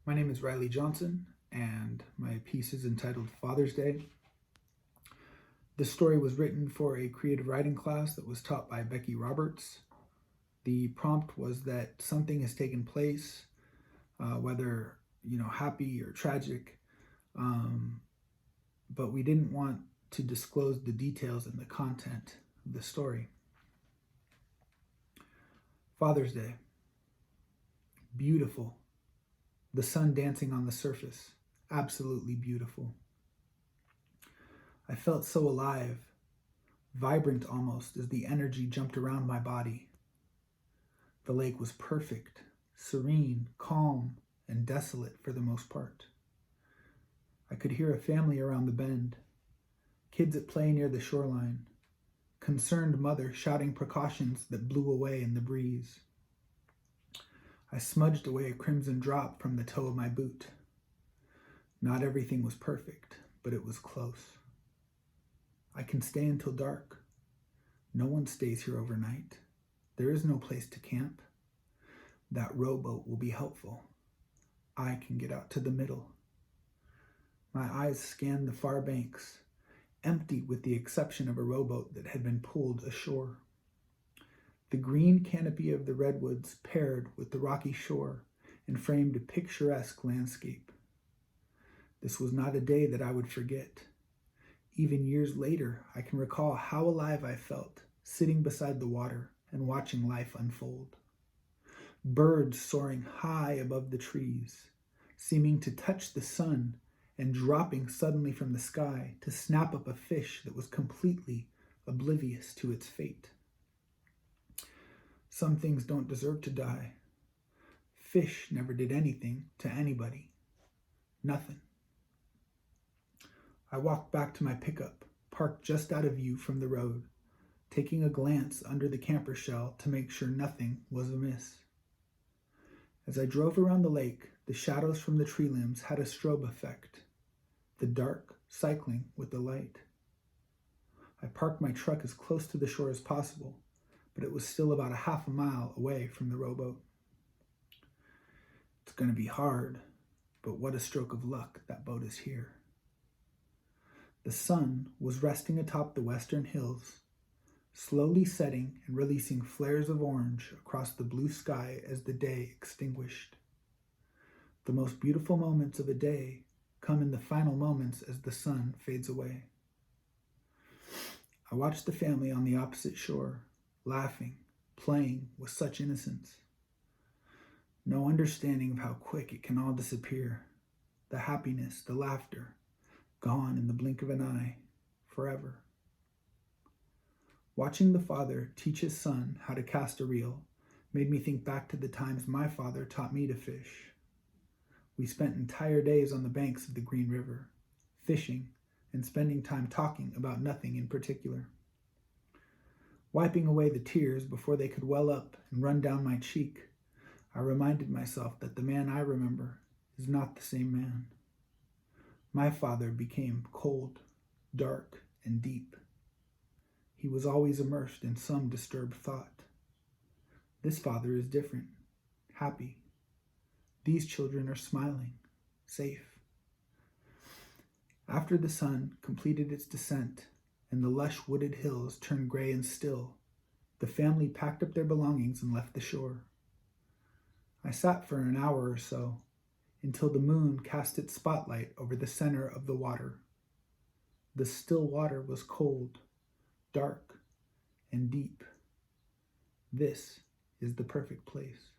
My name is Reilly Johnson, and my piece is entitled Father's Day. This story was written for a creative writing class that was taught by Becky Roberts. The prompt was that something has taken place, whether happy or tragic, but we didn't want to disclose the details and the content of the story. Father's Day. Beautiful. The sun dancing on the surface. Absolutely beautiful. I felt so alive, vibrant almost, as the energy jumped around my body. The lake was perfect, serene, calm, and desolate for the most part. I could hear a family around the bend, kids at play near the shoreline, concerned mother shouting precautions that blew away in the breeze. I smudged away a crimson drop from the toe of my boot. Not everything was perfect, but it was close. I can stay until dark. No one stays here overnight. There is no place to camp. That rowboat will be helpful. I can get out to the middle. My eyes scanned the far banks, empty with the exception of a rowboat that had been pulled ashore. The green canopy of the redwoods paired with the rocky shore and framed a picturesque landscape. This was not a day that I would forget. Even years later, I can recall how alive I felt, sitting beside the water and watching life unfold. Birds soaring high above the trees, seeming to touch the sun and dropping suddenly from the sky to snap up a fish that was completely oblivious to its fate. Some things don't deserve to die. Fish never did anything to anybody. Nothing. I walked back to my pickup, parked just out of view from the road, taking a glance under the camper shell to make sure nothing was amiss. As I drove around the lake, the shadows from the tree limbs had a strobe effect, the dark cycling with the light. I parked my truck as close to the shore as possible, but it was still about a half a mile away from the rowboat. It's going to be hard, but what a stroke of luck that boat is here. The sun was resting atop the western hills, slowly setting and releasing flares of orange across the blue sky as the day extinguished. The most beautiful moments of a day come in the final moments as the sun fades away. I watched the family on the opposite shore, laughing, playing with such innocence. No understanding of how quick it can all disappear. The happiness, the laughter, gone in the blink of an eye, forever. Watching the father teach his son how to cast a reel made me think back to the times my father taught me to fish. We spent entire days on the banks of the Green River, fishing and spending time talking about nothing in particular. Wiping away the tears before they could well up and run down my cheek, I reminded myself that the man I remember is not the same man. My father became cold, dark, and deep. He was always immersed in some disturbed thought. This father is different, happy. These children are smiling, safe. After the sun completed its descent and the lush wooded hills turned gray and still, the family packed up their belongings and left the shore. I sat for an hour or so, until the moon cast its spotlight over the center of the water. The still water was cold, dark, and deep. This is the perfect place.